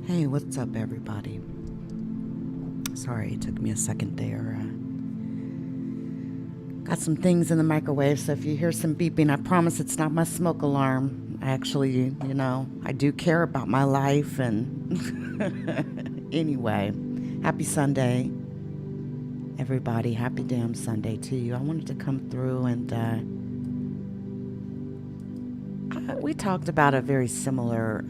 Hey, what's up, everybody? Sorry, it took me a second there. Got some things in the microwave, so if you hear some beeping, I promise it's not my smoke alarm. Actually, I do care about my life, and anyway, happy Sunday, everybody. Happy damn Sunday to you. I wanted to come through and we talked about a very similar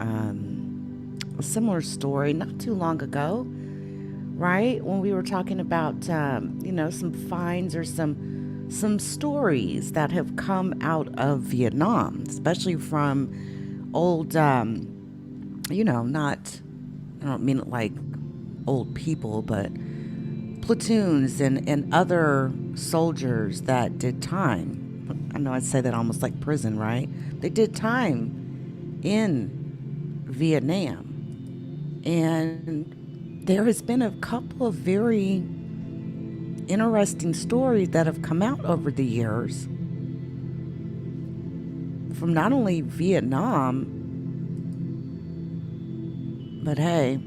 story not too long ago, right? When we were talking about, some finds or some stories that have come out of Vietnam, especially from old, not, I don't mean it like old people, but platoons and other soldiers that did time. I know I'd say that almost like prison, right? They did time in Vietnam. And there has been a couple of very interesting stories that have come out over the years from not only Vietnam, but hey,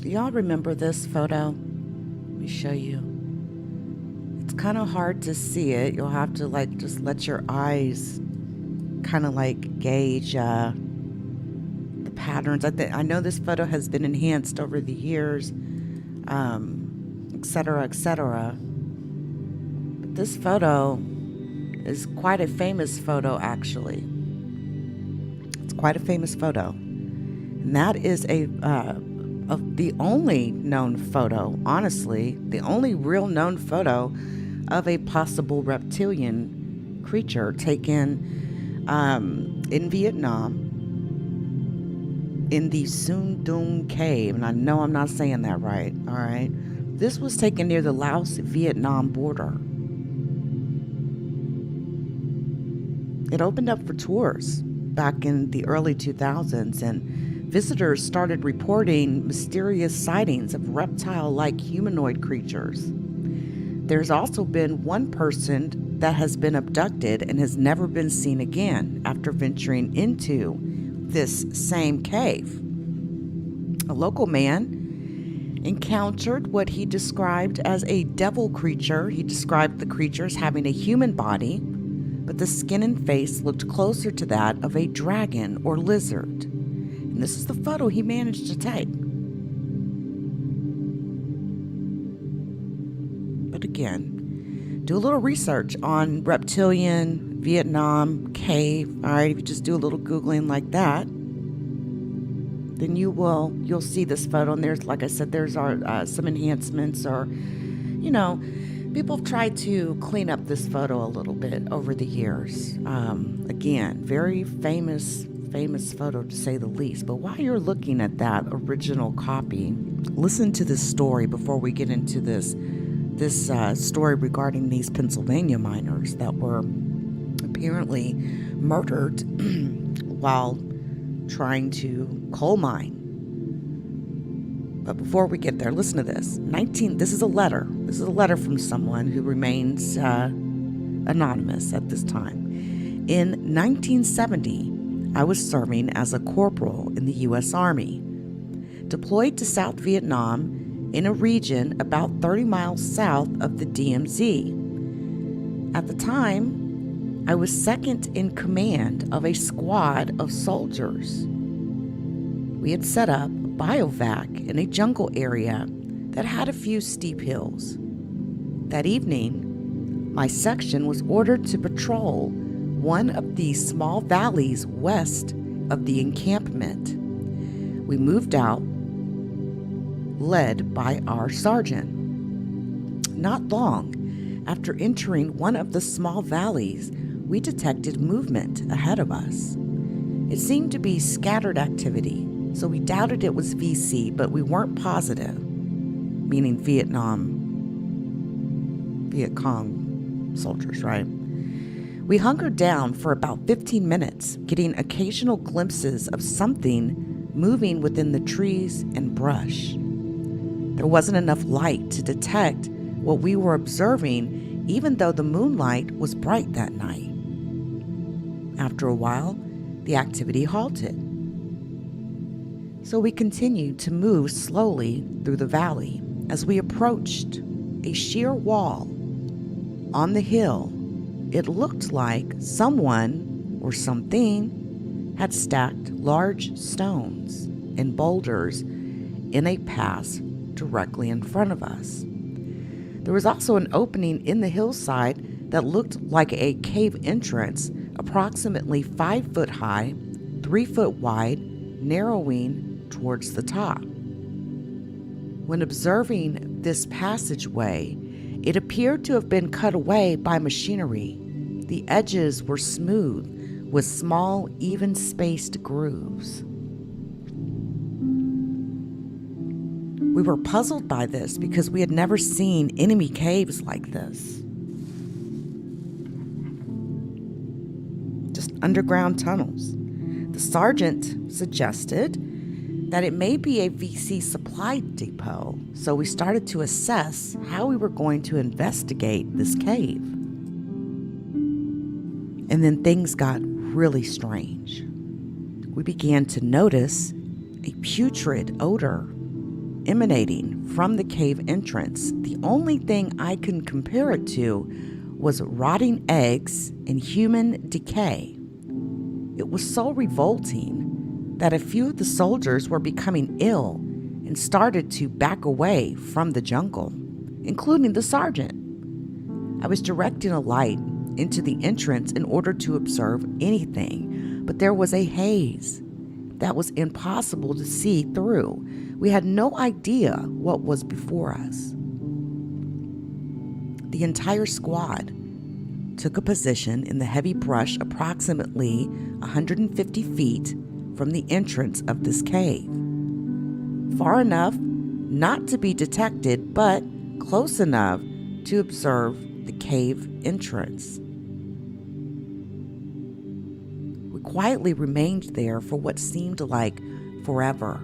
y'all remember this photo? Let me show you. It's kind of hard to see it. You'll have to just let your eyes kind of gauge patterns. I know this photo has been enhanced over the years, etc., etc. But this photo is quite a famous photo, actually. It's quite a famous photo. And that is of the only known photo, honestly, the only real known photo of a possible reptilian creature taken in Vietnam, in the Sun Dun Cave, and I know I'm not saying that right, all right? This was taken near the Laos-Vietnam border. It opened up for tours back in the early 2000s, and visitors started reporting mysterious sightings of reptile-like humanoid creatures. There's also been one person that has been abducted and has never been seen again after venturing into this same cave. A local man encountered what he described as a devil creature. He described the creature as having a human body, but the skin and face looked closer to that of a dragon or lizard. And this is the photo he managed to take. But again, do a little research on reptilian Vietnam cave. All right, if you just do a little Googling like that, then you'll see this photo. And there's, like I said, there's some enhancements, or, people have tried to clean up this photo a little bit over the years. Again, very famous photo to say the least. But while you're looking at that original copy, listen to this story before we get into this story regarding these Pennsylvania miners that were apparently murdered while trying to coal mine. But before we get there, listen to this. This is a letter. This is a letter from someone who remains anonymous at this time. In 1970, I was serving as a corporal in the U.S. Army, deployed to South Vietnam in a region about 30 miles south of the DMZ. At the time, I was second in command of a squad of soldiers. We had set up a biovac in a jungle area that had a few steep hills. That evening, my section was ordered to patrol one of the small valleys west of the encampment. We moved out, led by our sergeant. Not long after entering one of the small valleys, we detected movement ahead of us. It seemed to be scattered activity, so we doubted it was VC, but we weren't positive, meaning Viet Cong soldiers, right? We hunkered down for about 15 minutes, getting occasional glimpses of something moving within the trees and brush. There wasn't enough light to detect what we were observing, even though the moonlight was bright that night. After a while, the activity halted. So we continued to move slowly through the valley. As we approached a sheer wall on the hill, it looked like someone or something had stacked large stones and boulders in a pass directly in front of us. There was also an opening in the hillside that looked like a cave entrance, approximately 5 foot high, 3 foot wide, narrowing towards the top. When observing this passageway, it appeared to have been cut away by machinery. The edges were smooth with small, even-spaced grooves. We were puzzled by this because we had never seen enemy caves like this. Just underground tunnels. The sergeant suggested that it may be a VC supply depot, so we started to assess how we were going to investigate this cave. And then things got really strange. We began to notice a putrid odor emanating from the cave entrance. The only thing I can compare it to was rotting eggs and human decay. It was so revolting that a few of the soldiers were becoming ill and started to back away from the jungle, including the sergeant. I was directing a light into the entrance in order to observe anything, but there was a haze that was impossible to see through. We had no idea what was before us. The entire squad took a position in the heavy brush approximately 150 feet from the entrance of this cave. Far enough not to be detected, but close enough to observe the cave entrance. We quietly remained there for what seemed like forever.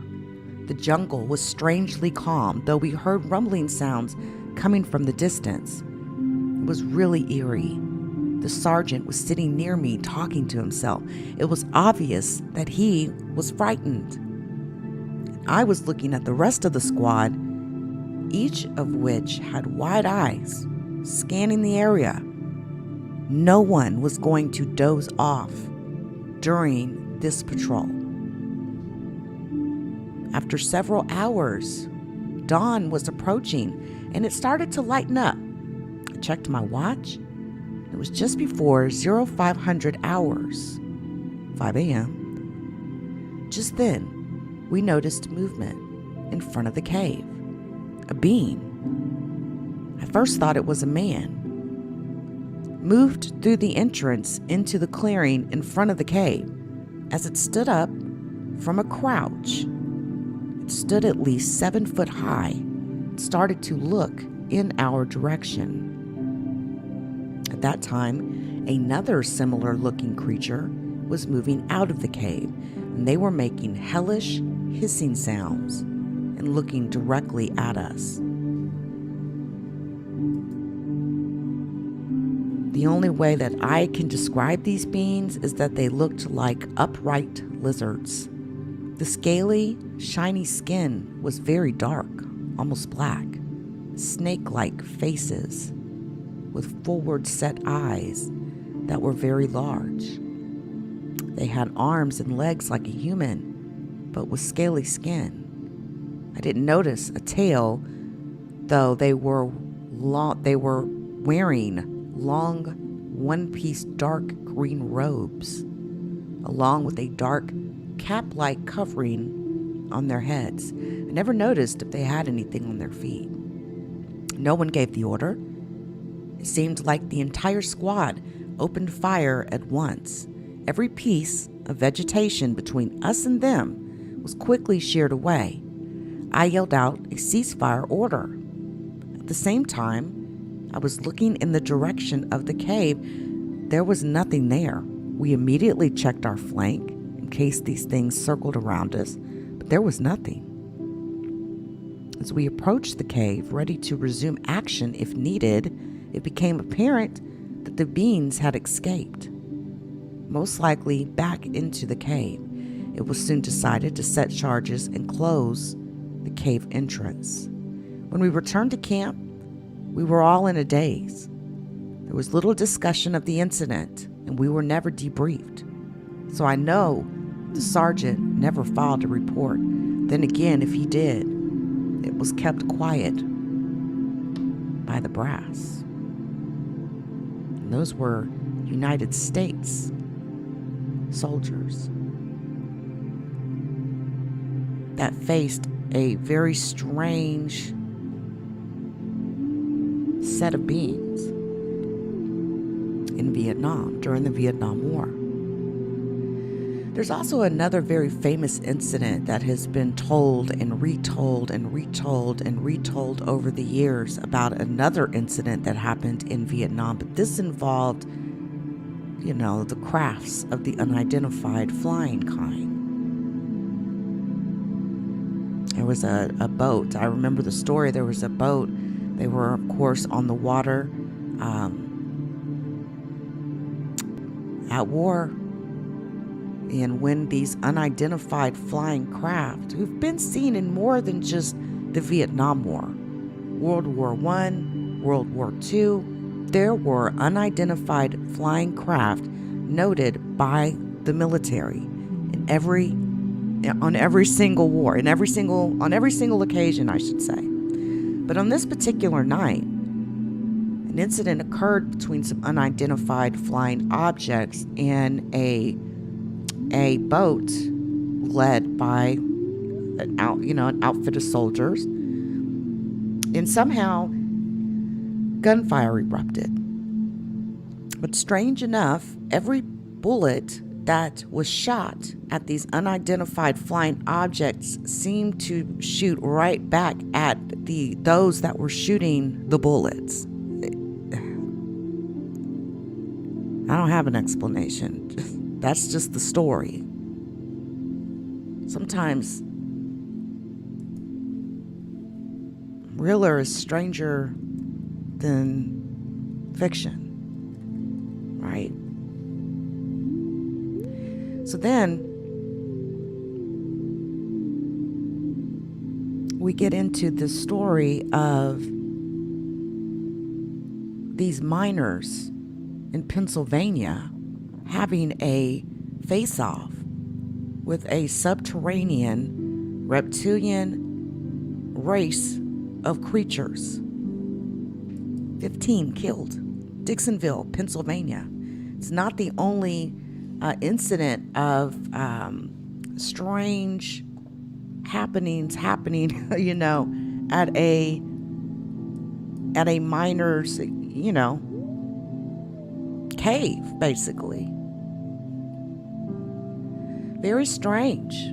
The jungle was strangely calm, though we heard rumbling sounds coming from the distance. It was really eerie. The sergeant was sitting near me talking to himself. It was obvious that he was frightened. I was looking at the rest of the squad, each of which had wide eyes, scanning the area. No one was going to doze off during this patrol. After several hours, dawn was approaching and it started to lighten up. I checked my watch. It was just before 0500 hours, 5 a.m. Just then, we noticed movement in front of the cave. A being. I first thought it was a man. Moved through the entrance into the clearing in front of the cave. As it stood up from a crouch, it stood at least 7 foot high and started to look in our direction. At that time, another similar looking creature was moving out of the cave, and they were making hellish hissing sounds and looking directly at us. The only way that I can describe these beings is that they looked like upright lizards. The scaly, shiny skin was very dark, almost black, snake-like faces with forward-set eyes that were very large. They had arms and legs like a human, but with scaly skin. I didn't notice a tail, though they were wearing long, one-piece dark green robes, along with a dark cap-like covering on their heads. I never noticed if they had anything on their feet. No one gave the order. It seemed like the entire squad opened fire at once. Every piece of vegetation between us and them was quickly sheared away. I yelled out a ceasefire order. At the same time, I was looking in the direction of the cave. There was nothing there. We immediately checked our flank in case these things circled around us, but there was nothing. As we approached the cave, ready to resume action if needed, it became apparent that the beings had escaped, most likely back into the cave. It was soon decided to set charges and close the cave entrance. When we returned to camp, we were all in a daze. There was little discussion of the incident, and we were never debriefed. So I know the sergeant never filed a report. Then again, if he did, it was kept quiet by the brass. And those were United States soldiers that faced a very strange set of beings in Vietnam during the Vietnam War. There's also another very famous incident that has been told and retold and retold and retold over the years about another incident that happened in Vietnam, but this involved, the crafts of the unidentified flying kind. There was a boat. I remember the story. There was a boat. They were, of course, on the water at war. And when these unidentified flying craft, who've been seen in more than just the Vietnam War, World War I, World War II, there were unidentified flying craft noted by the military on every single war, on every single occasion, I should say. But on this particular night, an incident occurred between some unidentified flying objects and a boat led by an outfit of soldiers, and somehow gunfire erupted. But strange enough, every bullet that was shot at these unidentified flying objects seemed to shoot right back at those that were shooting the bullets. I don't have an explanation. That's just the story. Sometimes realer is stranger than fiction, right? So then we get into the story of these miners in Pennsylvania having a face-off with a subterranean reptilian race of creatures. 15 killed. Dixonville, Pennsylvania. It's not the only incident of strange happenings happening, at a miner's, cave, basically. Very strange.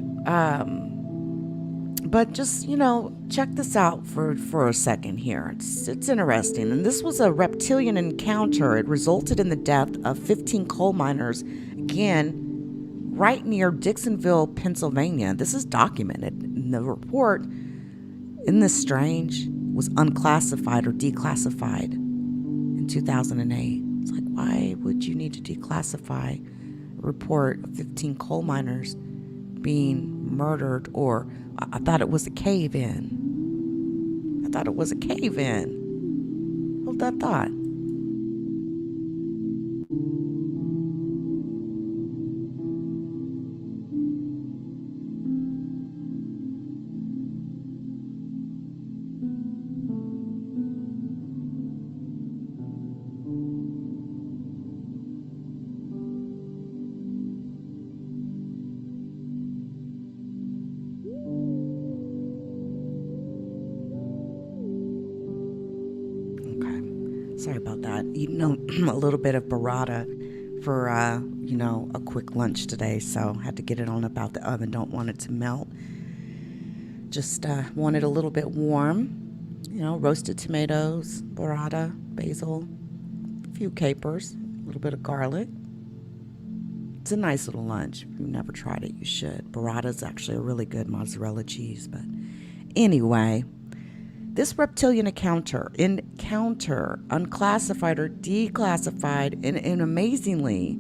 But just, check this out for a second here. It's interesting. And this was a reptilian encounter. It resulted in the death of 15 coal miners, again, right near Dixonville, Pennsylvania. This is documented. And the report in this strange was unclassified or declassified in 2008. It's like, why would you need to declassify a report of 15 coal miners being murdered? Or I thought it was a cave-in. Hold that thought. Sorry about that. Eating a little bit of burrata for, a quick lunch today, so had to get it on about the oven. Don't want it to melt. Just want it a little bit warm. Roasted tomatoes, burrata, basil, a few capers, a little bit of garlic. It's a nice little lunch. If you've never tried it, you should. Burrata is actually a really good mozzarella cheese. But anyway, this reptilian encounter, unclassified or declassified, and amazingly,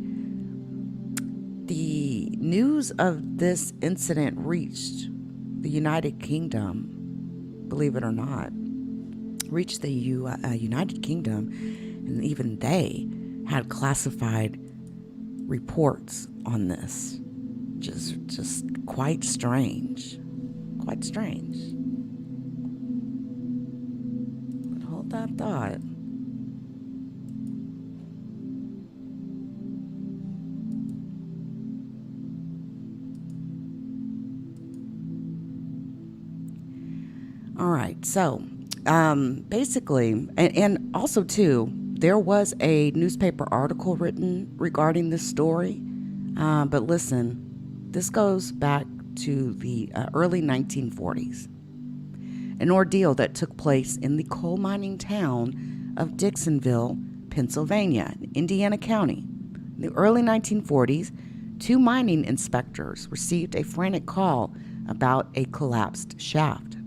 the News of this incident reached the United Kingdom, believe it or not, reached the United Kingdom, and even they had classified reports on this. Just quite strange. Quite strange. But hold that thought. All right, so basically, and also too, there was a newspaper article written regarding this story. But listen, this goes back to the early 1940s. An ordeal that took place in the coal mining town of Dixonville, Pennsylvania, Indiana County. In the early 1940s, 2 mining inspectors received a frantic call about a collapsed shaft.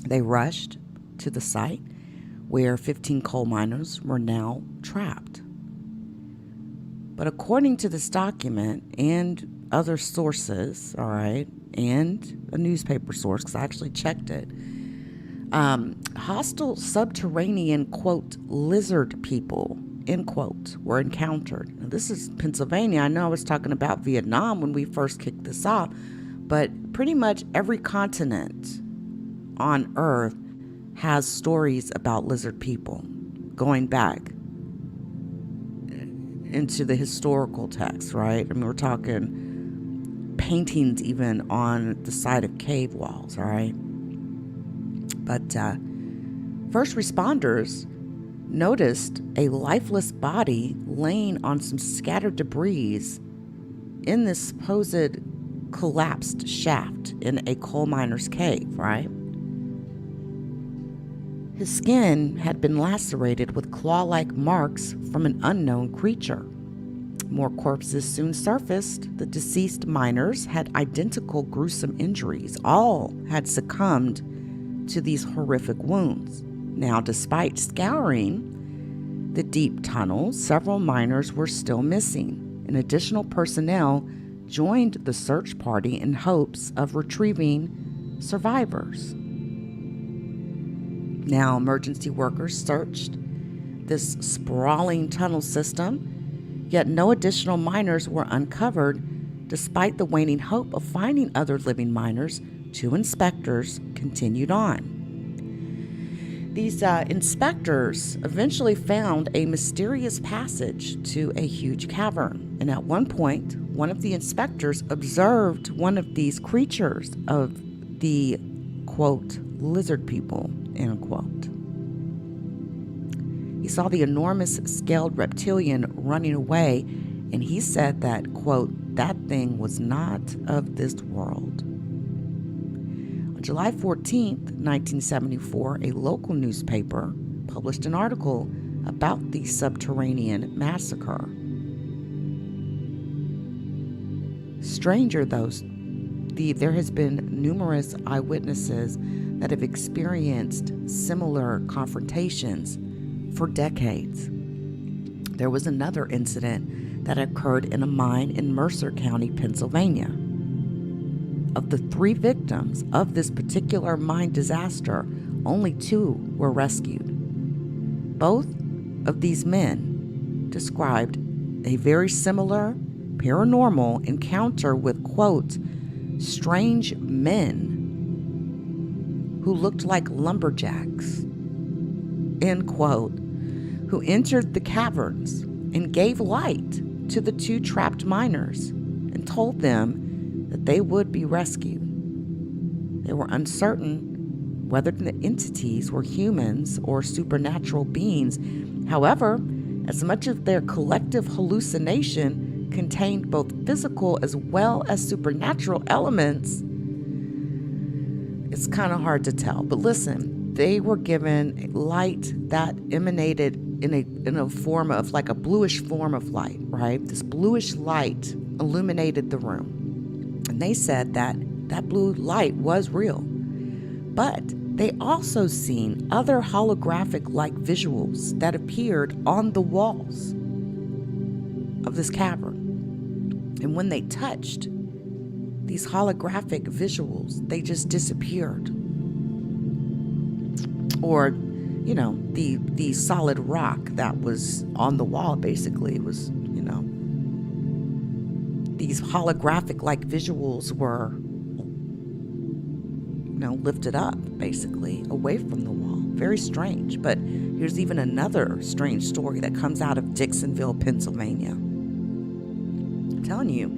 They rushed to the site where 15 coal miners were now trapped. But according to this document and other sources, all right, and a newspaper source, because I actually checked it, hostile subterranean, quote, lizard people, end quote, were encountered. Now, this is Pennsylvania. I know I was talking about Vietnam when we first kicked this off, but pretty much every continent on Earth has stories about lizard people going back into the historical text, right? I mean, we're talking paintings even on the side of cave walls, all right? But first responders noticed a lifeless body laying on some scattered debris in this supposed collapsed shaft in a coal miner's cave, right? His skin had been lacerated with claw-like marks from an unknown creature. More corpses soon surfaced. The deceased miners had identical gruesome injuries. All had succumbed to these horrific wounds. Now, despite scouring the deep tunnels, several miners were still missing, and additional personnel joined the search party in hopes of retrieving survivors. Now, emergency workers searched this sprawling tunnel system, yet no additional miners were uncovered. Despite the waning hope of finding other living miners, 2 inspectors continued on. These inspectors eventually found a mysterious passage to a huge cavern, and at one point, one of the inspectors observed one of these creatures of the, quote, lizard people, end quote. He saw the enormous scaled reptilian running away, and he said that, quote, that thing was not of this world. On July 14th, 1974, a local newspaper published an article about the Subterranean massacre. Stranger, though, there has been numerous eyewitnesses that have experienced similar confrontations for decades. There was another incident that occurred in a mine in Mercer County, Pennsylvania. Of the 3 victims of this particular mine disaster, only 2 were rescued. Both of these men described a very similar paranormal encounter with, quote, strange men who looked like lumberjacks, end quote, who entered the caverns and gave light to the 2 trapped miners and told them that they would be rescued. They were uncertain whether the entities were humans or supernatural beings. However, as much of their collective hallucination contained both physical as well as supernatural elements, it's kind of hard to tell. But listen, they were given light that emanated in a form of like a bluish form of light, right? This bluish light illuminated the room. And they said that that blue light was real. But they also seen other holographic-like visuals that appeared on the walls of this cavern. And when they touched these holographic visuals, they just disappeared. Or, the solid rock that was on the wall basically was, these holographic like visuals were, lifted up basically away from the wall. Very strange. But here's even another strange story that comes out of Dixonville, Pennsylvania. I'm telling you,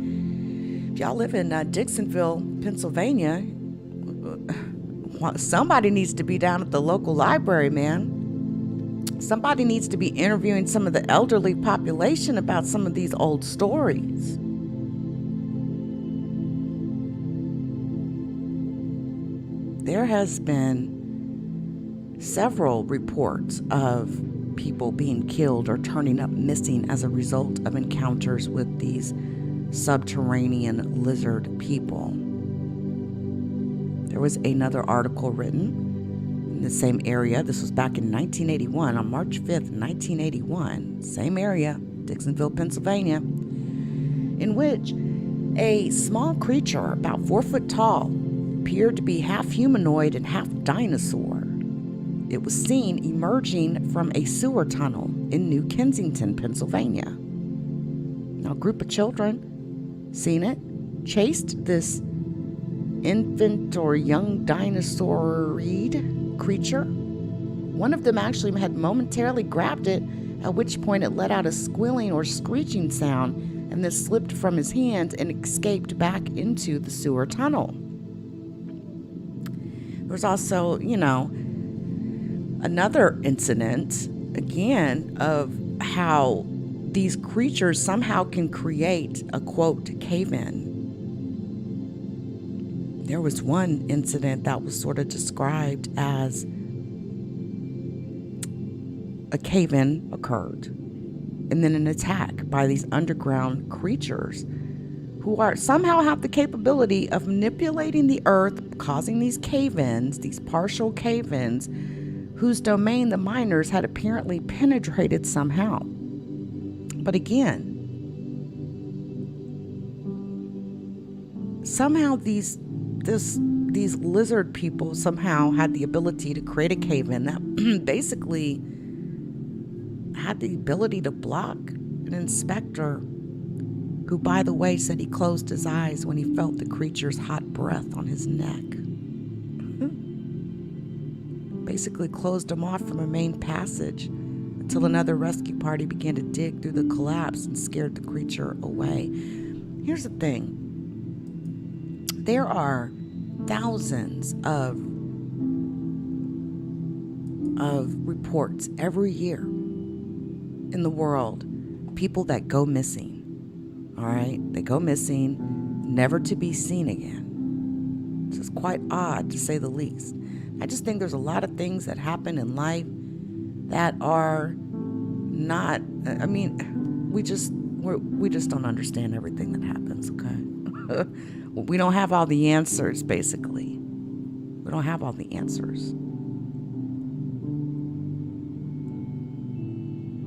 if y'all live in Dixonville, Pennsylvania, somebody needs to be down at the local library, man. Somebody needs to be interviewing some of the elderly population about some of these old stories. There has been several reports of people being killed or turning up missing as a result of encounters with these subterranean lizard people. There was another article written in the same area. This was back in 1981, on March 5th, 1981. Same area, Dixonville, Pennsylvania, in which a small creature, about 4 foot tall, appeared to be half humanoid and half dinosaur. It was seen emerging from a sewer tunnel in New Kensington, Pennsylvania. Now, a group of children seen it, chased this infant or young dinosaurid creature. One of them actually had momentarily grabbed it, at which point it let out a squealing or screeching sound and then slipped from his hand and escaped back into the sewer tunnel. There was also, another incident, again, of how these creatures somehow can create a, quote, cave-in. There was one incident that was sort of described as a cave-in occurred, and then an attack by these underground creatures who are somehow have the capability of manipulating the earth, causing these cave-ins, these partial cave-ins, whose domain the miners had apparently penetrated somehow. But again, somehow these lizard people somehow had the ability to create a cave-in that basically had the ability to block an inspector who, by the way, said he closed his eyes when he felt the creature's hot breath on his neck. Basically closed him off from a main passage until another rescue party began to dig through the collapse and scared the creature away. Here's the thing. There are thousands of reports every year in the world, people that go missing. All right, they go missing, never to be seen again. This is quite odd, to say the least. I just think there's a lot of things that happen in life that are not. I mean, we just don't understand everything that happens. Okay, we don't have all the answers. Basically, we don't have all the answers.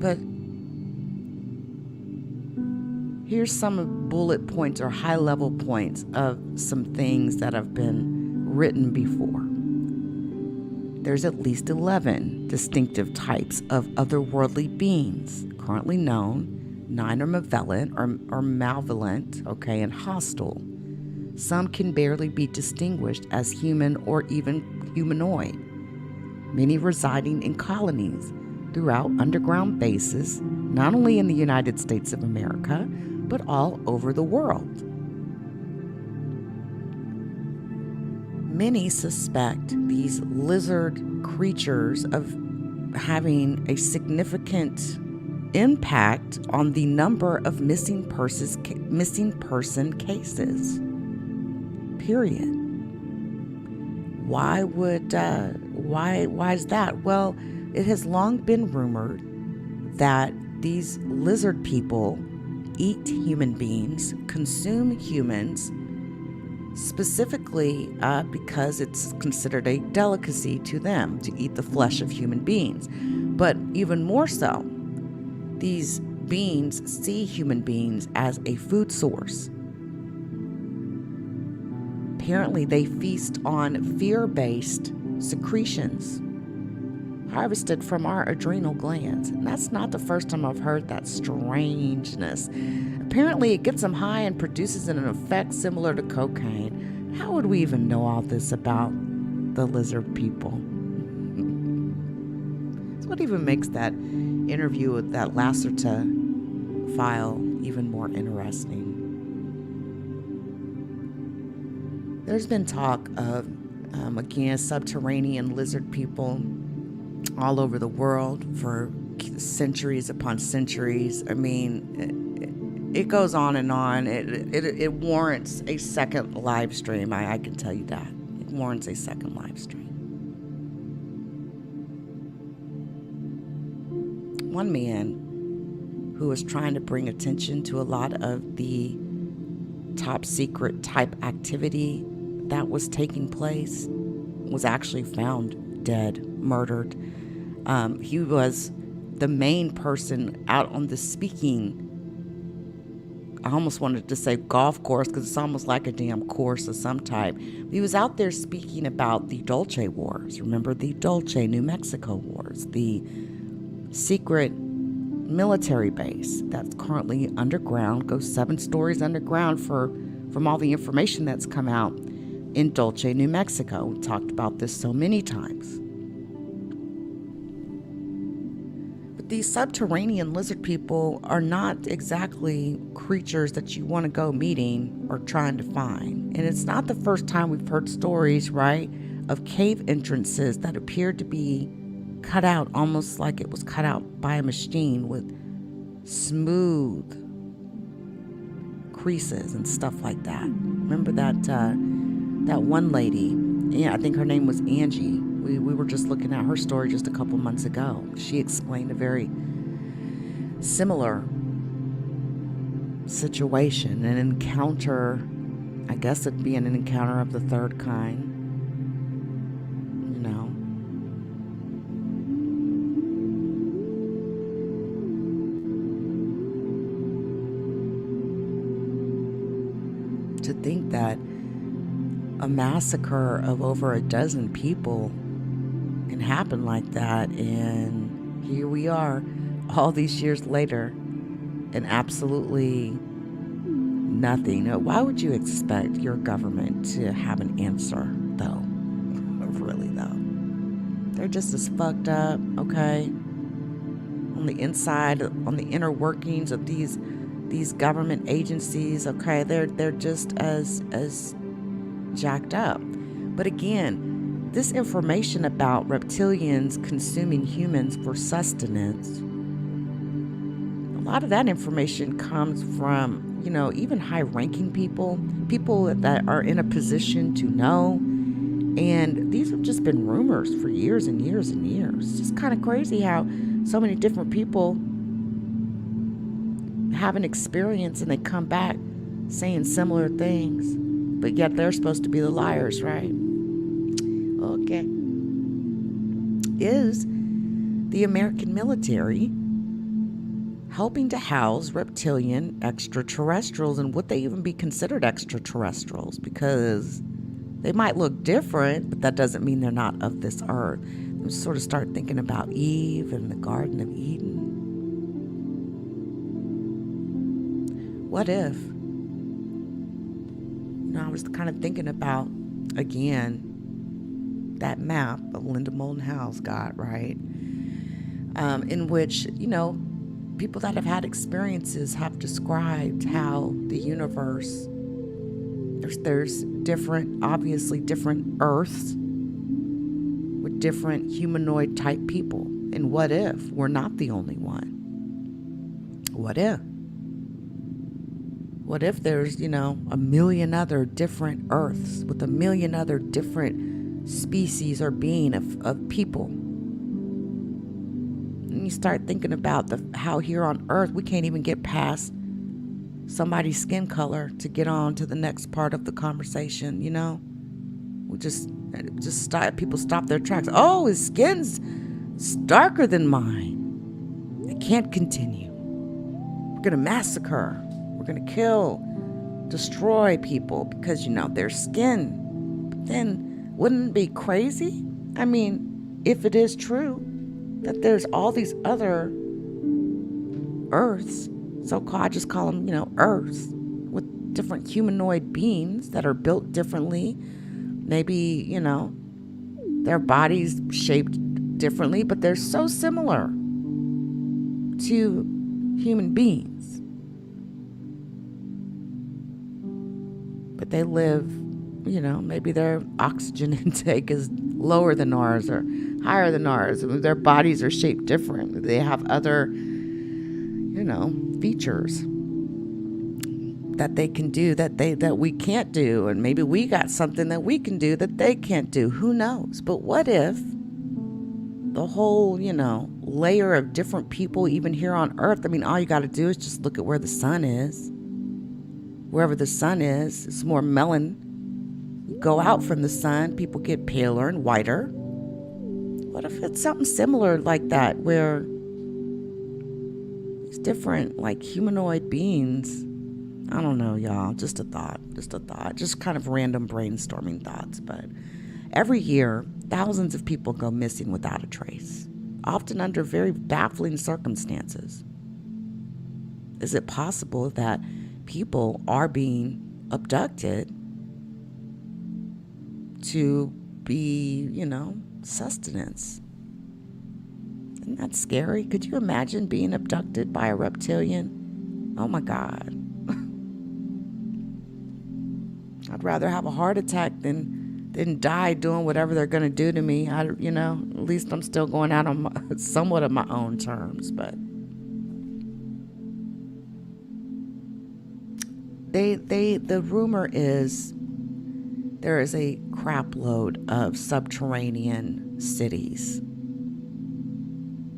But here's some bullet points or high-level points of some things that have been written before. There's at least 11 distinctive types of otherworldly beings currently known. 9 are malevolent, okay, and hostile. Some can barely be distinguished as human or even humanoid. Many residing in colonies throughout underground bases, not only in the United States of America, but all over the world. Many suspect these lizard creatures of having a significant impact on the number of missing person cases. Period. Why is that? Well, it has long been rumored that these lizard people eat human beings, consume humans, specifically because it's considered a delicacy to them to eat the flesh of human beings. But even more so, these beings see human beings as a food source. Apparently, they feast on fear-based secretions harvested from our adrenal glands. And that's not the first time I've heard that strangeness. Apparently, it gets them high and produces an effect similar to cocaine. How would we even know all this about the lizard people? So what even makes that interview with that Lacerta file even more interesting? There's been talk of, again, subterranean lizard people all over the world for centuries upon centuries. I mean, it goes on and on. It warrants a second live stream. I can tell you that. It warrants a second live stream. One man who was trying to bring attention to a lot of the top secret type activity that was taking place was actually found dead, murdered. He was the main person out on the speaking, I almost wanted to say golf course because it's almost like a damn course of some type. He was out there speaking about the Dulce Wars. Remember the Dulce, New Mexico Wars, the secret military base that's currently underground, goes 7 stories underground from all the information that's come out in Dulce, New Mexico. We talked about this so many times. But these subterranean lizard people are not exactly creatures that you want to go meeting or trying to find. And it's not the first time we've heard stories, right, of cave entrances that appeared to be cut out almost like it was cut out by a machine with smooth creases and stuff like that. Remember that one lady? Yeah, I think her name was Angie. We were just looking at her story just a couple months ago. She explained a very similar situation, an encounter. I guess it'd be an encounter of the third kind. You know. To think that a massacre of over a dozen people can happen like that, and here we are all these years later and absolutely nothing. Why would you expect your government to have an answer, though? Really, though. They're just as fucked up, okay? On the inside, on the inner workings of these government agencies, okay? They're just as jacked up. But again, this information about reptilians consuming humans for sustenance, a lot of that information comes from, even high-ranking people that are in a position to know. And these have just been rumors for years and years and years. It's just kind of crazy how so many different people have an experience and they come back saying similar things, but yet they're supposed to be the liars, right? Okay. Is the American military helping to house reptilian extraterrestrials, and would they even be considered extraterrestrials? Because they might look different, but that doesn't mean they're not of this earth. You sort of start thinking about Eve and the Garden of Eden. What if? I was kind of thinking about, again, that map of Linda Moulton Howe's got, right? In which, people that have had experiences have described how the universe, there's obviously different Earths with different humanoid type people. And what if we're not the only one? What if? What if there's, a million other different Earths with a million other different species or being of people? And you start thinking about how here on Earth we can't even get past somebody's skin color to get on to the next part of the conversation. We just stop. People stop their tracks. Oh, his skin's darker than mine. I can't continue. going to massacre. We're going to kill, destroy people because, their skin. But then wouldn't it be crazy? I mean, if it is true that there's all these other Earths, so-called, I just call them, Earths, with different humanoid beings that are built differently. Maybe, their bodies shaped differently, but they're so similar to human beings. But they live, maybe their oxygen intake is lower than ours or higher than ours. Their bodies are shaped different. They have other, features that they can do that we can't do. And maybe we got something that we can do that they can't do. Who knows? But what if the whole, layer of different people, even here on Earth, all you got to do is just look at where the sun is. Wherever the sun is, it's more melanin. You go out from the sun, people get paler and whiter. What if it's something similar like that, where it's different, like humanoid beings? I don't know, y'all. Just a thought. Just kind of random brainstorming thoughts. But every year, thousands of people go missing without a trace, often under very baffling circumstances. Is it possible that people are being abducted to be, sustenance? Isn't that scary? Could you imagine being abducted by a reptilian? Oh my God. I'd rather have a heart attack than die doing whatever they're going to do to me. At least I'm still going out on somewhat of my own terms. But the rumor is there is a crap load of subterranean cities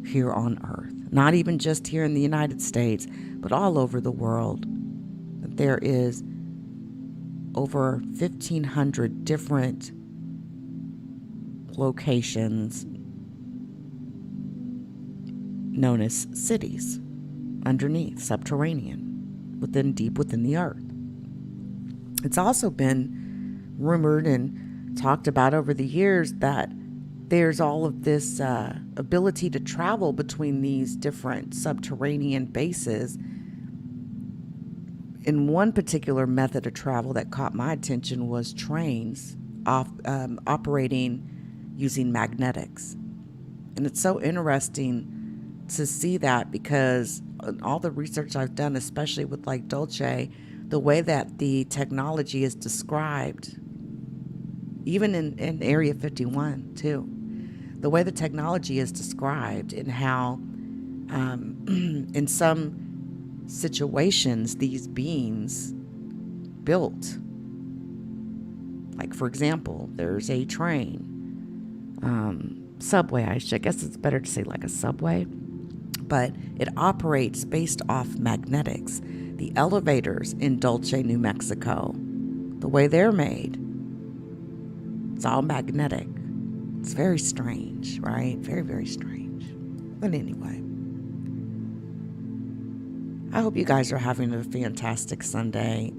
here on Earth. Not even just here in the United States, but all over the world. There is over 1,500 different locations known as cities underneath, subterranean, deep within the earth. It's also been rumored and talked about over the years that there's all of this ability to travel between these different subterranean bases. In one particular method of travel that caught my attention was trains operating using magnetics. And it's so interesting to see that, because all the research I've done, especially with like Dolce, the way that the technology is described, even in Area 51 too, the way the technology is described and how in some situations these beings built, like for example, there's a train, subway, I guess it's better to say like a subway, but it operates based off magnetics. The elevators in Dulce, New Mexico, the way they're made, it's all magnetic. It's very strange, right? Very, very strange. But anyway, I hope you guys are having a fantastic Sunday.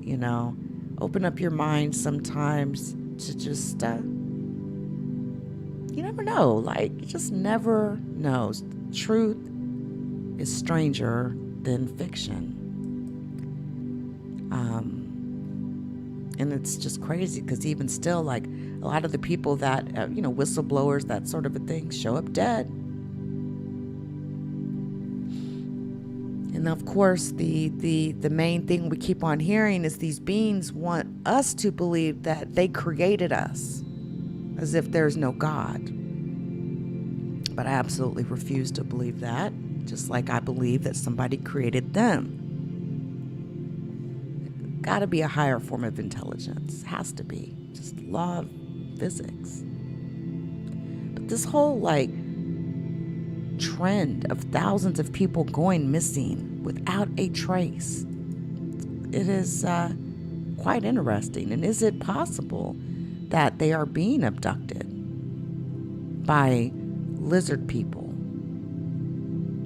Open up your mind sometimes to just, you never know. Like, you just never know. Truth is stranger than fiction. And it's just crazy because even still, like, a lot of the people that, whistleblowers, that sort of a thing, show up dead. And of course, the main thing we keep on hearing is these beings want us to believe that they created us, as if there's no God. But I absolutely refuse to believe that, just like I believe that somebody created them. Got to be a higher form of intelligence. Has to be. Just law of physics. But this whole, like, trend of thousands of people going missing without a trace, it is quite interesting. And is it possible that they are being abducted by lizard people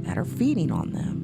that are feeding on them?